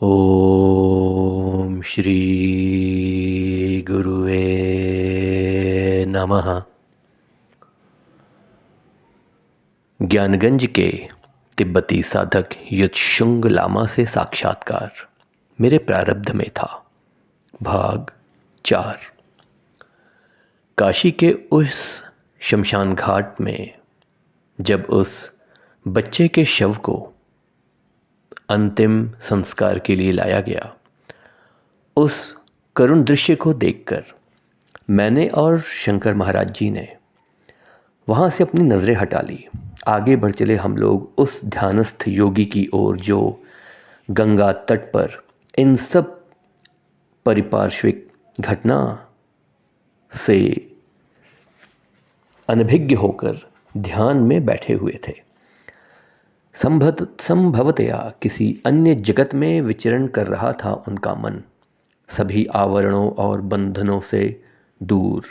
ओम श्री गुरुवे नमः। ज्ञानगंज के तिब्बती साधक युत्सुंग लामा से साक्षात्कार मेरे प्रारब्ध में था। भाग 4। काशी के उस शमशान घाट में जब उस बच्चे के शव को अंतिम संस्कार के लिए लाया गया, उस करुण दृश्य को देखकर मैंने और शंकर महाराज जी ने वहाँ से अपनी नज़रें हटा ली। आगे बढ़ चले हम लोग उस ध्यानस्थ योगी की ओर जो गंगा तट पर इन सब पारिपार्श्विक घटना से अनभिज्ञ होकर ध्यान में बैठे हुए थे। संभवतया किसी अन्य जगत में विचरण कर रहा था उनका मन, सभी आवरणों और बंधनों से दूर।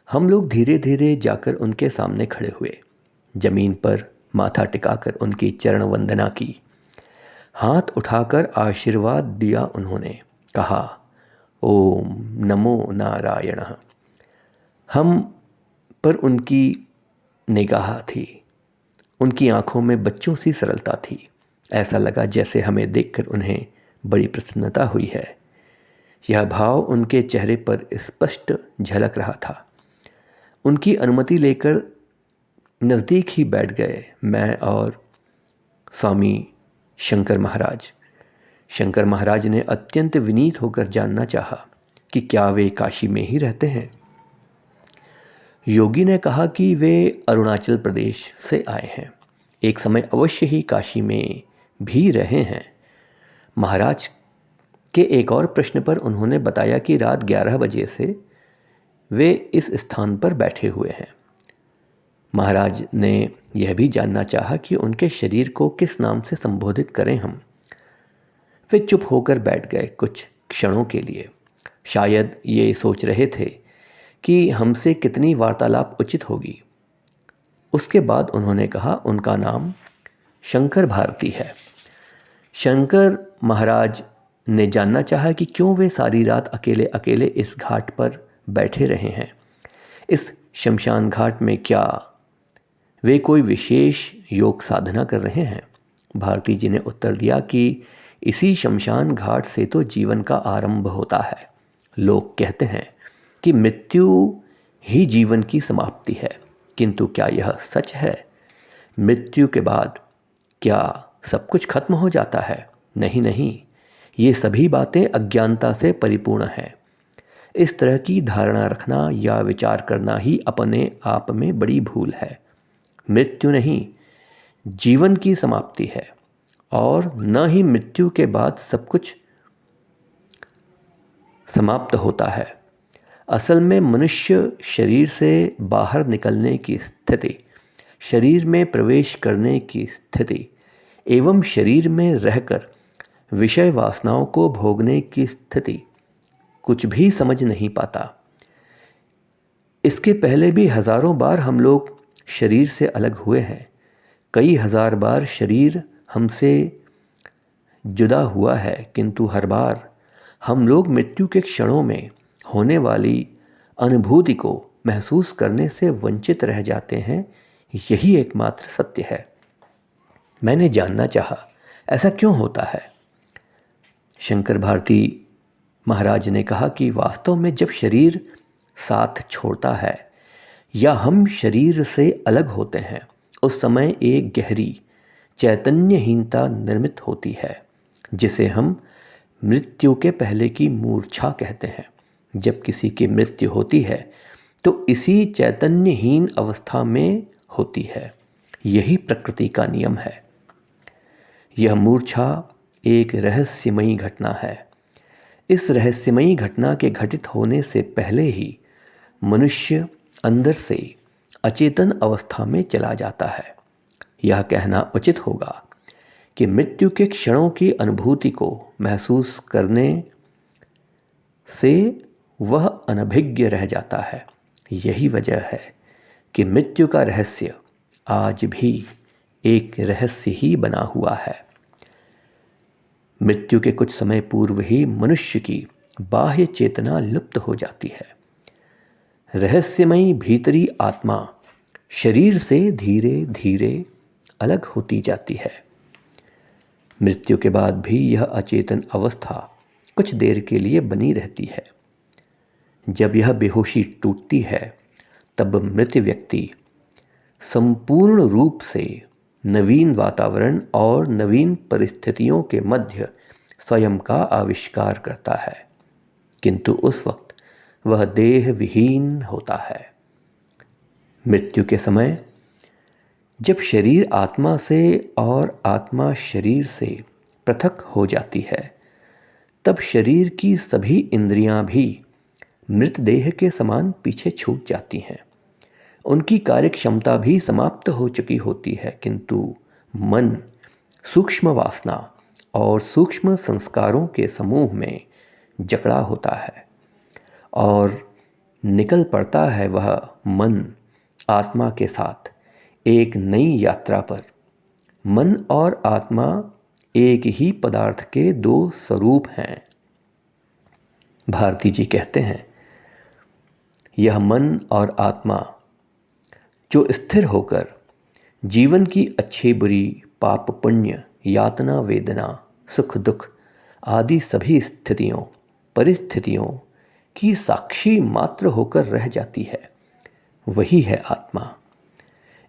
हम लोग धीरे धीरे जाकर उनके सामने खड़े हुए, जमीन पर माथा टिकाकर उनकी चरण वंदना की। हाथ उठाकर आशीर्वाद दिया उन्होंने, कहा ओम नमो नारायणः। हम पर उनकी निगाह थी, उनकी आंखों में बच्चों सी सरलता थी। ऐसा लगा जैसे हमें देखकर उन्हें बड़ी प्रसन्नता हुई है। यह भाव उनके चेहरे पर स्पष्ट झलक रहा था। उनकी अनुमति लेकर नज़दीक ही बैठ गए मैं और स्वामी शंकर महाराज। शंकर महाराज ने अत्यंत विनीत होकर जानना चाहा कि क्या वे काशी में ही रहते हैं। योगी ने कहा कि वे अरुणाचल प्रदेश से आए हैं, एक समय अवश्य ही काशी में भी रहे हैं। महाराज के एक और प्रश्न पर उन्होंने बताया कि रात 11 बजे से वे इस स्थान पर बैठे हुए हैं। महाराज ने यह भी जानना चाहा कि उनके शरीर को किस नाम से संबोधित करें हम। वे चुप होकर बैठ गए कुछ क्षणों के लिए, शायद ये सोच रहे थे कि हमसे कितनी वार्तालाप उचित होगी। उसके बाद उन्होंने कहा उनका नाम शंकर भारती है। शंकर महाराज ने जानना चाहा कि क्यों वे सारी रात अकेले अकेले इस घाट पर बैठे रहे हैं। इस शमशान घाट में क्या वे कोई विशेष योग साधना कर रहे हैं। भारती जी ने उत्तर दिया कि इसी शमशान घाट से तो जीवन का आरंभ होता है। लोग कहते हैं कि मृत्यु ही जीवन की समाप्ति है, किंतु क्या यह सच है? मृत्यु के बाद क्या सब कुछ खत्म हो जाता है? नहीं नहीं, ये सभी बातें अज्ञानता से परिपूर्ण हैं। इस तरह की धारणा रखना या विचार करना ही अपने आप में बड़ी भूल है। मृत्यु नहीं, जीवन की समाप्ति है, और न ही मृत्यु के बाद सब कुछ समाप्त होता है। असल में मनुष्य शरीर से बाहर निकलने की स्थिति, शरीर में प्रवेश करने की स्थिति एवं शरीर में रहकर विषय वासनाओं को भोगने की स्थिति कुछ भी समझ नहीं पाता। इसके पहले भी हजारों बार हम लोग शरीर से अलग हुए हैं। कई हजार बार शरीर हमसे जुदा हुआ है, किंतु हर बार हम लोग मृत्यु के क्षणों में होने वाली अनुभूति को महसूस करने से वंचित रह जाते हैं। यही एकमात्र सत्य है। मैंने जानना चाहा ऐसा क्यों होता है। शंकर भारती महाराज ने कहा कि वास्तव में जब शरीर साथ छोड़ता है या हम शरीर से अलग होते हैं, उस समय एक गहरी चैतन्यहीनता निर्मित होती है, जिसे हम मृत्यु के पहले की मूर्छा कहते हैं। जब किसी की मृत्यु होती है तो इसी चैतन्यहीन अवस्था में होती है। यही प्रकृति का नियम है। यह मूर्छा एक रहस्यमयी घटना है। इस रहस्यमयी घटना के घटित होने से पहले ही मनुष्य अंदर से अचेतन अवस्था में चला जाता है। यह कहना उचित होगा कि मृत्यु के क्षणों की अनुभूति को महसूस करने से वह अनभिज्ञ रह जाता है। यही वजह है कि मृत्यु का रहस्य आज भी एक रहस्य ही बना हुआ है। मृत्यु के कुछ समय पूर्व ही मनुष्य की बाह्य चेतना लुप्त हो जाती है। रहस्यमयी भीतरी आत्मा शरीर से धीरे धीरे अलग होती जाती है। मृत्यु के बाद भी यह अचेतन अवस्था कुछ देर के लिए बनी रहती है। जब यह बेहोशी टूटती है तब मृत व्यक्ति संपूर्ण रूप से नवीन वातावरण और नवीन परिस्थितियों के मध्य स्वयं का आविष्कार करता है, किंतु उस वक्त वह देह विहीन होता है। मृत्यु के समय जब शरीर आत्मा से और आत्मा शरीर से पृथक हो जाती है, तब शरीर की सभी इंद्रियां भी मृतदेह के समान पीछे छूट जाती हैं। उनकी कार्य क्षमता भी समाप्त हो चुकी होती है, किंतु मन सूक्ष्म वासना और सूक्ष्म संस्कारों के समूह में जकड़ा होता है और निकल पड़ता है वह मन आत्मा के साथ एक नई यात्रा पर। मन और आत्मा एक ही पदार्थ के दो स्वरूप हैं। भारती जी कहते हैं, यह मन और आत्मा जो स्थिर होकर जीवन की अच्छी बुरी, पाप पुण्य, यातना वेदना, सुख दुख आदि सभी स्थितियों परिस्थितियों की साक्षी मात्र होकर रह जाती है, वही है आत्मा।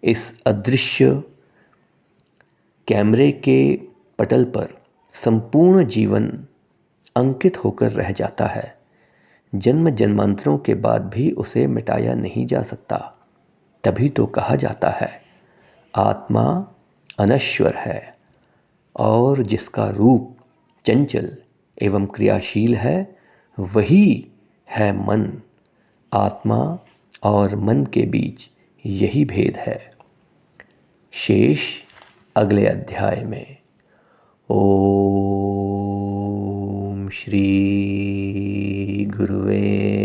इस अदृश्य कैमरे के पटल पर संपूर्ण जीवन अंकित होकर रह जाता है। जन्म जन्मांतरों के बाद भी उसे मिटाया नहीं जा सकता। तभी तो कहा जाता है, आत्मा अनश्वर है और जिसका रूप चंचल एवं क्रियाशील है वही है मन। आत्मा और मन के बीच यही भेद है। शेष अगले अध्याय में। ओम श्री गुरुवे